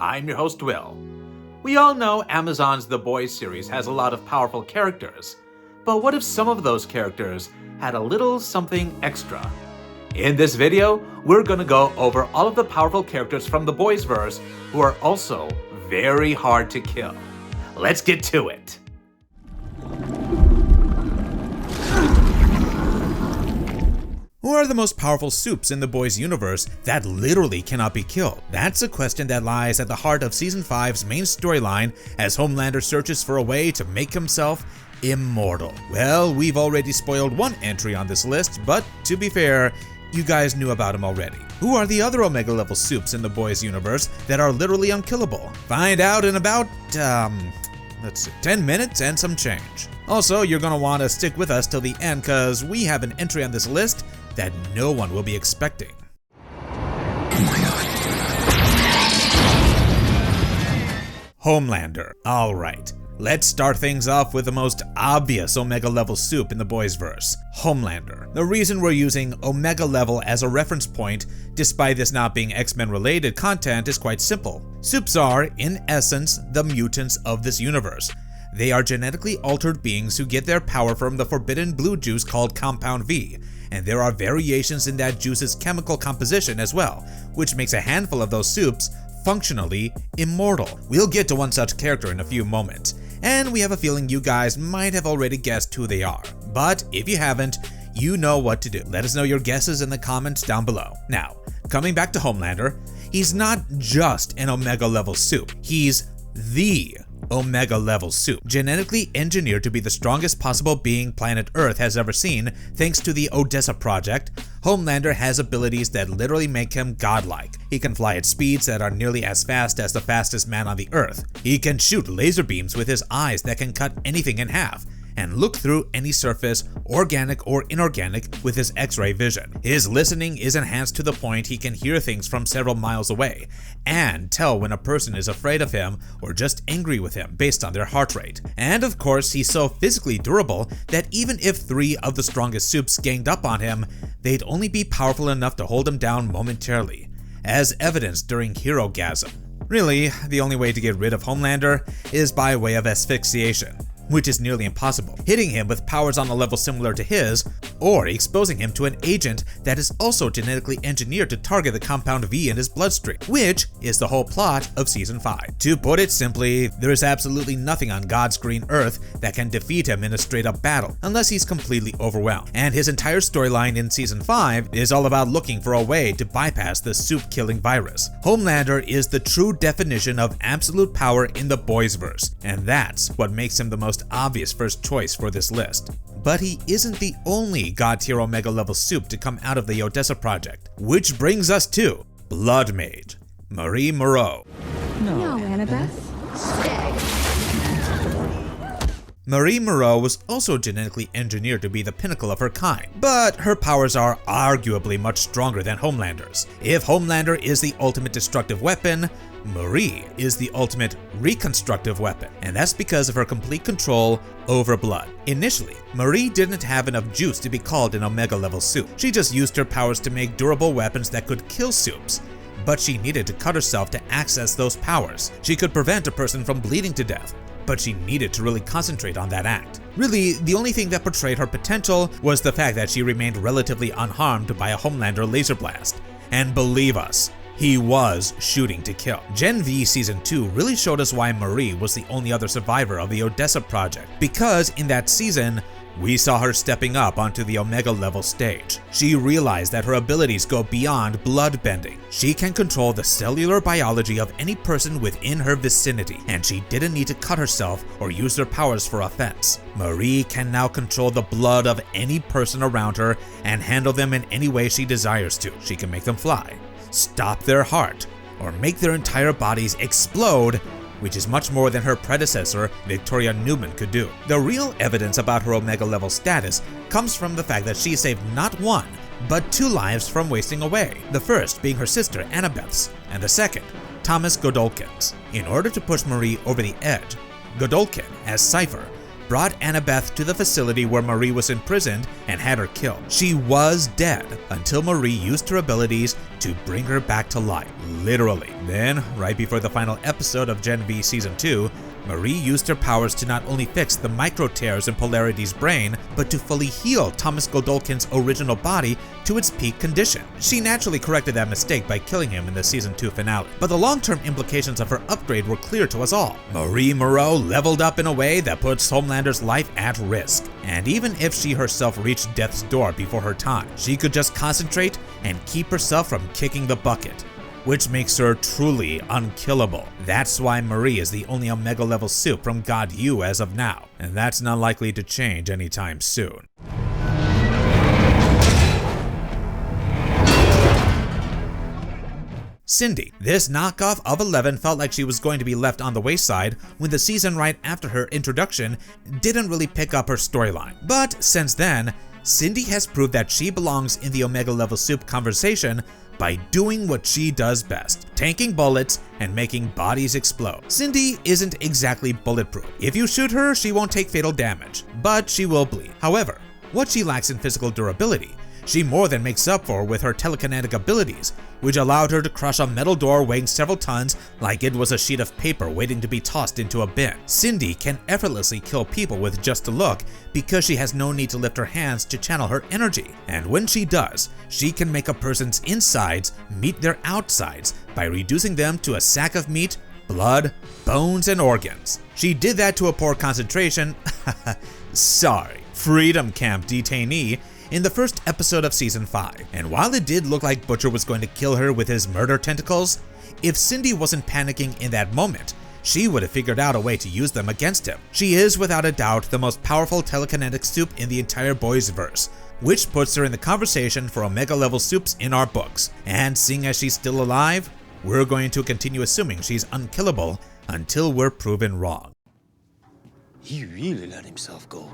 I'm your host Will. We all know Amazon's The Boys series has a lot of powerful characters, but what if some of those characters had a little something extra? In this video, we're gonna go over all of the powerful characters from the Boys verse who are also very hard to kill. Let's get to it! Who are the most powerful supes in the Boys universe that literally cannot be killed? That's a question that lies at the heart of Season 5's main storyline as Homelander searches for a way to make himself immortal. Well, we've already spoiled one entry on this list, but to be fair, you guys knew about him already. Who are the other Omega Level Supes in the Boys universe that are literally unkillable? Find out in about, 10 minutes and some change. Also, you're gonna want to stick with us till the end cause we have an entry on this list that no one will be expecting. Homelander. Alright, let's start things off with the most obvious Omega Level Supe in the Boys verse, Homelander. The reason we're using Omega Level as a reference point, despite this not being X-Men related content, is quite simple. Supes are, in essence, the mutants of this universe. They are genetically altered beings who get their power from the forbidden blue juice called Compound V, and there are variations in that juice's chemical composition as well, which makes a handful of those supes functionally immortal. We'll get to one such character in a few moments, and we have a feeling you guys might have already guessed who they are. But if you haven't, you know what to do. Let us know your guesses in the comments down below. Now, coming back to Homelander, he's not just an Omega Level Supe, he's the Omega Level Supe, genetically engineered to be the strongest possible being planet Earth has ever seen. Thanks to the Odessa Project, Homelander has abilities that literally make him godlike. He can fly at speeds that are nearly as fast as the fastest man on the Earth. He can shoot laser beams with his eyes that can cut anything in half, and look through any surface, organic or inorganic, with his X-ray vision. His listening is enhanced to the point he can hear things from several miles away, and tell when a person is afraid of him or just angry with him based on their heart rate. And of course, he's so physically durable that even if 3 of the strongest supes ganged up on him, they'd only be powerful enough to hold him down momentarily, as evidenced during Herogasm. Really, the only way to get rid of Homelander is by way of asphyxiation, which is nearly impossible, hitting him with powers on a level similar to his, or exposing him to an agent that is also genetically engineered to target the Compound V in his bloodstream, which is the whole plot of Season 5. To put it simply, there is absolutely nothing on God's green earth that can defeat him in a straight-up battle, unless he's completely overwhelmed, and his entire storyline in Season 5 is all about looking for a way to bypass the supe-killing virus. Homelander is the true definition of absolute power in the Boys verse, and that's what makes him the most obvious first choice for this list. But he isn't the only god-tier Omega Level Supe to come out of the Odessa Project, which brings us to Blood Mage, Moreau. No, Annabeth. Moreau was also genetically engineered to be the pinnacle of her kind, but her powers are arguably much stronger than Homelander's. If Homelander is the ultimate destructive weapon, Marie is the ultimate reconstructive weapon, and that's because of her complete control over blood. Initially, Marie didn't have enough juice to be called an Omega Level Supe. She just used her powers to make durable weapons that could kill supes, but she needed to cut herself to access those powers. She could prevent a person from bleeding to death, but she needed to really concentrate on that act. Really, the only thing that portrayed her potential was the fact that she remained relatively unharmed by a Homelander laser blast. And believe us, he was shooting to kill. Gen V Season 2 really showed us why Marie was the only other survivor of the Odessa Project, because in that season, we saw her stepping up onto the Omega Level stage. She realized that her abilities go beyond blood bending. She can control the cellular biology of any person within her vicinity, and she didn't need to cut herself or use her powers for offense. Marie can now control the blood of any person around her and handle them in any way she desires to. She can make them fly, stop their heart, or make their entire bodies explode, which is much more than her predecessor, Victoria Newman, could do. The real evidence about her Omega Level status comes from the fact that she saved not 1, but 2 lives from wasting away, the first being her sister Annabeth's, and the second, Thomas Godolkin's. In order to push Marie over the edge, Godolkin, as Cypher, brought Annabeth to the facility where Marie was imprisoned and had her killed. She was dead until Marie used her abilities to bring her back to life, literally. Then, right before the final episode of Gen V Season 2, Marie used her powers to not only fix the micro tears in Polarity's brain, but to fully heal Thomas Godolkin's original body to its peak condition. She naturally corrected that mistake by killing him in the Season 2 finale, but the long-term implications of her upgrade were clear to us all. Marie Moreau leveled up in a way that puts Homelander's life at risk, and even if she herself reached death's door before her time, she could just concentrate and keep herself from kicking the bucket, which makes her truly unkillable. That's why Marie is the only Omega Level Supe from God U as of now, and that's not likely to change anytime soon. Cindy. This knockoff of 11 felt like she was going to be left on the wayside when the season right after her introduction didn't really pick up her storyline. But since then, Cindy has proved that she belongs in the Omega Level Supe conversation by doing what she does best, tanking bullets and making bodies explode. Cindy isn't exactly bulletproof. If you shoot her, she won't take fatal damage, but she will bleed. However, what she lacks in physical durability, she more than makes up for with her telekinetic abilities, which allowed her to crush a metal door weighing several tons like it was a sheet of paper waiting to be tossed into a bin. Cindy can effortlessly kill people with just a look because she has no need to lift her hands to channel her energy. And when she does, she can make a person's insides meet their outsides by reducing them to a sack of meat, blood, bones, and organs. She did that to a poor concentration freedom camp detainee in the first episode of Season 5. And while it did look like Butcher was going to kill her with his murder tentacles, if Cindy wasn't panicking in that moment, she would have figured out a way to use them against him. She is without a doubt the most powerful telekinetic supe in the entire boys verse, which puts her in the conversation for Omega Level Supes in our books. And seeing as she's still alive, we're going to continue assuming she's unkillable until we're proven wrong. He really let himself go.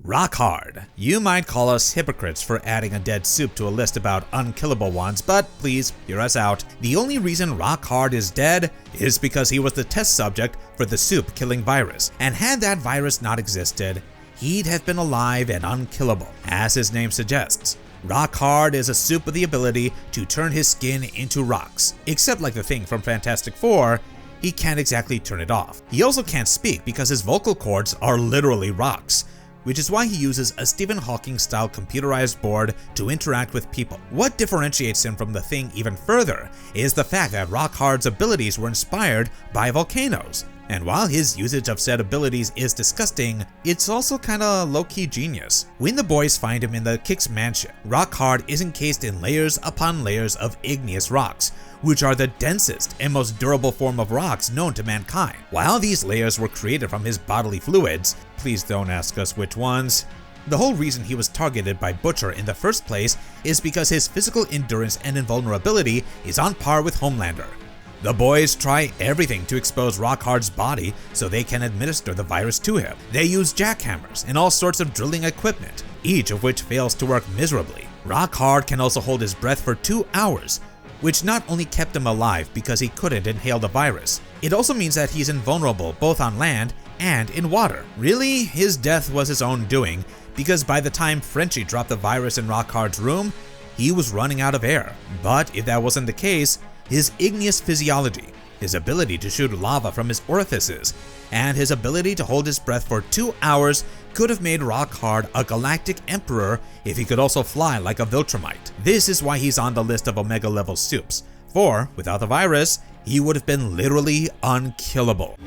Rockhard. You might call us hypocrites for adding a dead supe to a list about unkillable ones, but please hear us out. The only reason Rockhard is dead is because he was the test subject for the supe-killing virus, and had that virus not existed, he'd have been alive and unkillable. As his name suggests, Rockhard is a supe with the ability to turn his skin into rocks. Except like the Thing from Fantastic Four, he can't exactly turn it off. He also can't speak because his vocal cords are literally rocks, which is why he uses a Stephen Hawking-style computerized board to interact with people. What differentiates him from the Thing even further is the fact that Rockhard's abilities were inspired by volcanoes. And while his usage of said abilities is disgusting, it's also kinda low-key genius. When the boys find him in the Kix mansion, Rockhard is encased in layers upon layers of igneous rocks, which are the densest and most durable form of rocks known to mankind. While these layers were created from his bodily fluids, please don't ask us which ones, the whole reason he was targeted by Butcher in the first place is because his physical endurance and invulnerability is on par with Homelander. The boys try everything to expose Rockhard's body so they can administer the virus to him. They use jackhammers and all sorts of drilling equipment, each of which fails to work miserably. Rockhard can also hold his breath for 2 hours, which not only kept him alive because he couldn't inhale the virus, it also means that he's invulnerable both on land and in water. Really, his death was his own doing, because by the time Frenchie dropped the virus in Rockhard's room, he was running out of air. But if that wasn't the case, his igneous physiology, his ability to shoot lava from his orifices, and his ability to hold his breath for 2 hours could have made Rockhard a galactic emperor if he could also fly like a Viltrumite. This is why he's on the list of Omega Level Supes, for without the virus, he would have been literally unkillable.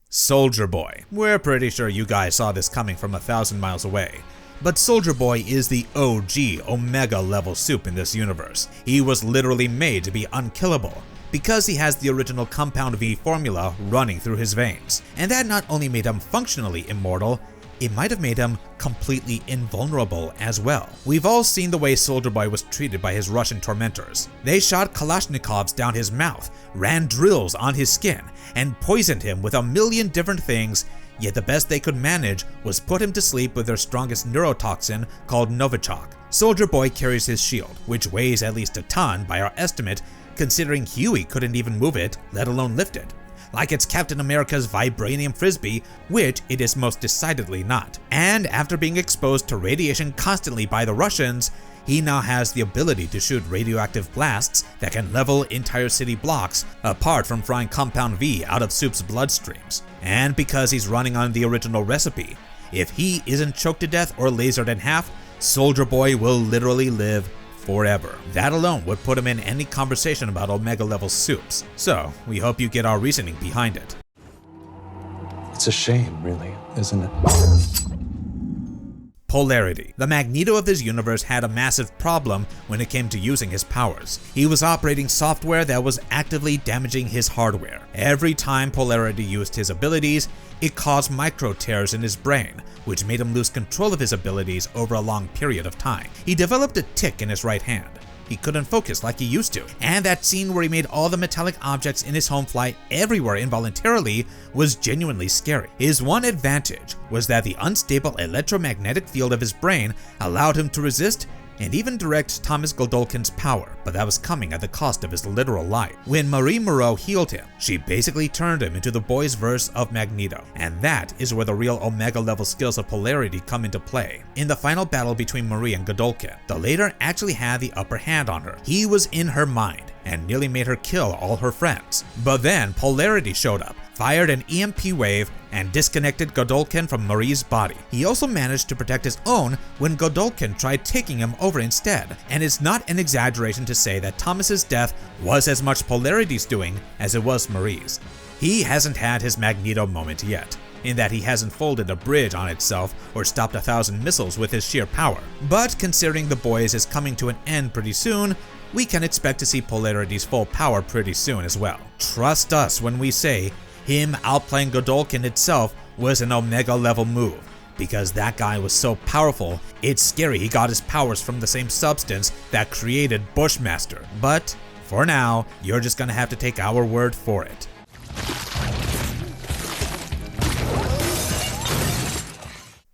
Soldier Boy. We're pretty sure you guys saw this coming from 1,000 miles away. But Soldier Boy is the OG Omega Level Supe in this universe. He was literally made to be unkillable because he has the original Compound V formula running through his veins. And that not only made him functionally immortal, it might have made him completely invulnerable as well. We've all seen the way Soldier Boy was treated by his Russian tormentors. They shot Kalashnikovs down his mouth, ran drills on his skin, and poisoned him with a million different things, yet the best they could manage was put him to sleep with their strongest neurotoxin called Novichok. Soldier Boy carries his shield, which weighs at least a ton by our estimate, considering Huey couldn't even move it, let alone lift it. like it's Captain America's vibranium frisbee, which it is most decidedly not. And after being exposed to radiation constantly by the Russians, he now has the ability to shoot radioactive blasts that can level entire city blocks, apart from frying Compound V out of Supes' bloodstreams. And because he's running on the original recipe, if he isn't choked to death or lasered in half, Soldier Boy will literally live forever. That alone would put him in any conversation about Omega Level Supes. So we hope you get our reasoning behind it. It's a shame, really, isn't it? Polarity. The Magneto of this universe had a massive problem when it came to using his powers. He was operating software that was actively damaging his hardware. Every time Polarity used his abilities, it caused micro tears in his brain, which made him lose control of his abilities over a long period of time. He developed a tic in his right hand. He couldn't focus like he used to, and that scene where he made all the metallic objects in his home fly everywhere involuntarily was genuinely scary. His one advantage was that the unstable electromagnetic field of his brain allowed him to resist and even direct Thomas Godolkin's power, but that was coming at the cost of his literal life. When Moreau healed him, she basically turned him into the boys' verse of Magneto, and that is where the real Omega level skills of Polarity come into play. In the final battle between Moreau and Godolkin, the latter actually had the upper hand on her. He was in her mind and nearly made her kill all her friends. But then Polarity showed up, fired an EMP wave, and disconnected Godolkin from Marie's body. He also managed to protect his own when Godolkin tried taking him over instead, and it's not an exaggeration to say that Thomas's death was as much Polarity's doing as it was Marie's. He hasn't had his Magneto moment yet, in that he hasn't folded a bridge on itself or stopped 1,000 missiles with his sheer power. But considering The Boys is coming to an end pretty soon, we can expect to see Polarity's full power pretty soon as well. Trust us when we say him outplaying Godolkin itself was an Omega level move, because that guy was so powerful, it's scary he got his powers from the same substance that created Bushmaster. But for now, you're just gonna have to take our word for it.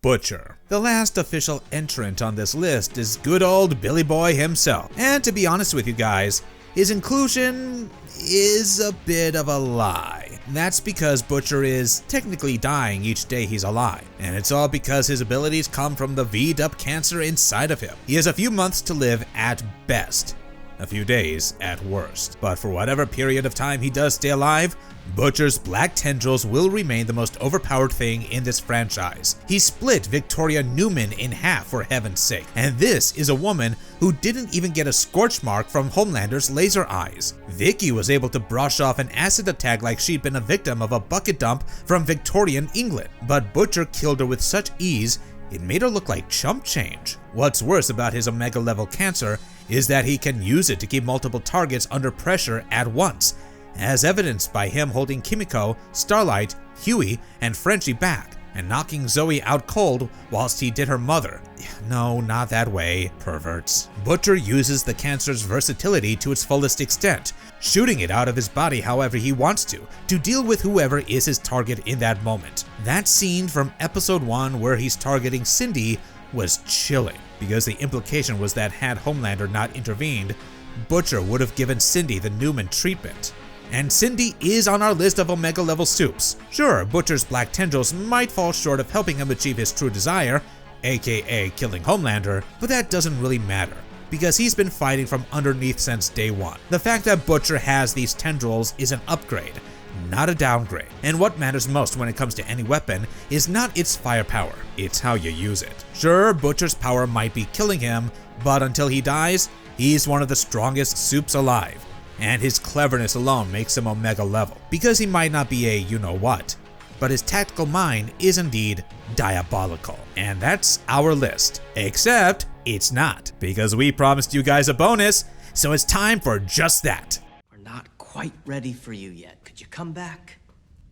Butcher. The last official entrant on this list is good old Billy Boy himself, and to be honest with you guys, his inclusion is a bit of a lie. That's because Butcher is technically dying each day he's alive, and it's all because his abilities come from the V-dub cancer inside of him. He has a few months to live at best, a few days at worst, but for whatever period of time he does stay alive, Butcher's black tendrils will remain the most overpowered thing in this franchise. He split Victoria Newman in half, for heaven's sake, and this is a woman who didn't even get a scorch mark from Homelander's laser eyes. Vicky was able to brush off an acid attack like she'd been a victim of a bucket dump from Victorian England, but Butcher killed her with such ease it made her look like chump change. What's worse about his Omega level cancer is that he can use it to keep multiple targets under pressure at once, as evidenced by him holding Kimiko, Starlight, Huey, and Frenchie back, and knocking Zoe out cold whilst he did her mother. No, not that way, perverts. Butcher uses the cancer's versatility to its fullest extent, shooting it out of his body however he wants to deal with whoever is his target in that moment. That scene from episode 1 where he's targeting Cindy was chilling, because the implication was that had Homelander not intervened, Butcher would have given Cindy the Newman treatment. And Cindy is on our list of Omega level supes. Sure, Butcher's black tendrils might fall short of helping him achieve his true desire, aka killing Homelander, but that doesn't really matter, because he's been fighting from underneath since day one. The fact that Butcher has these tendrils is an upgrade, not a downgrade. And what matters most when it comes to any weapon is not its firepower, it's how you use it. Sure, Butcher's power might be killing him, but until he dies, he's one of the strongest supes alive. And his cleverness alone makes him Omega level, because he might not be a you-know-what, but his tactical mind is indeed diabolical. And that's our list, except it's not, because we promised you guys a bonus, so it's time for just that. We're not quite ready for you yet. Could you come back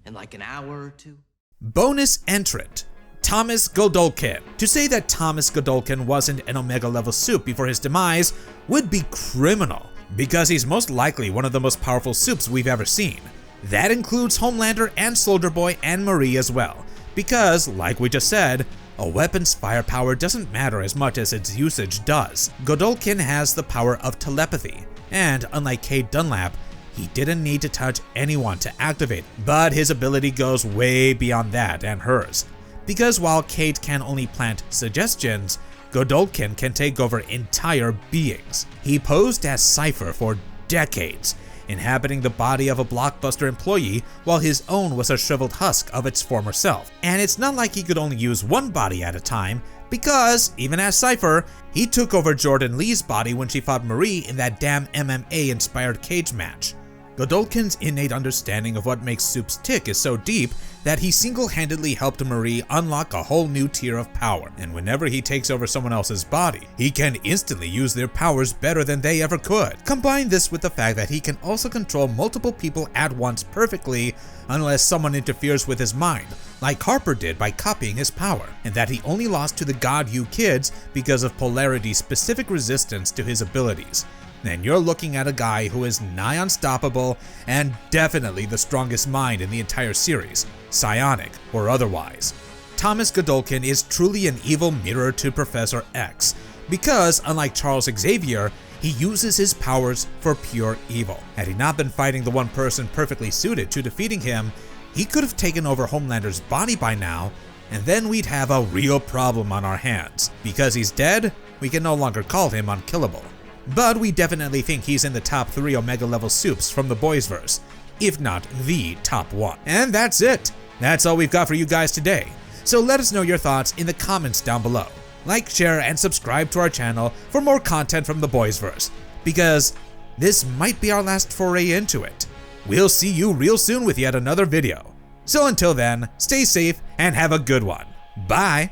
in like an hour or two? Bonus entrant, Thomas Godolkin. To say that Thomas Godolkin wasn't an Omega level supe before his demise would be criminal, because he's most likely one of the most powerful supes we've ever seen. That includes Homelander and Soldier Boy and Marie as well, because, like we just said, a weapon's firepower doesn't matter as much as its usage does. Godolkin has the power of telepathy, and unlike Kate Dunlap, He didn't need to touch anyone to activate, but his ability goes way beyond that and hers. Because while Kate can only plant suggestions, Godolkin can take over entire beings. He posed as Cypher for decades, inhabiting the body of a Blockbuster employee while his own was a shriveled husk of its former self. And it's not like he could only use one body at a time, because, even as Cypher, he took over Jordan Lee's body when she fought Marie in that damn MMA-inspired cage match. Godolkin's innate understanding of what makes Supes tick is so deep that he single-handedly helped Marie unlock a whole new tier of power, and whenever he takes over someone else's body, he can instantly use their powers better than they ever could. Combine this with the fact that he can also control multiple people at once perfectly unless someone interferes with his mind, like Harper did by copying his power, and that he only lost to the God You Kids because of Polarity's specific resistance to his abilities. Then you're looking at a guy who is nigh unstoppable and definitely the strongest mind in the entire series, psionic or otherwise. Thomas Godolkin is truly an evil mirror to Professor X, because unlike Charles Xavier, he uses his powers for pure evil. Had he not been fighting the one person perfectly suited to defeating him, he could have taken over Homelander's body by now, and then we'd have a real problem on our hands. Because he's dead, we can no longer call him Unkillable. But we definitely think he's in the top 3 Omega Level Supes from the Boysverse, if not the top 1. And that's it! That's all we've got for you guys today. So let us know your thoughts in the comments down below. Like, share, and subscribe to our channel for more content from the Boysverse, because this might be our last foray into it. We'll see you real soon with yet another video. So until then, stay safe and have a good one. Bye!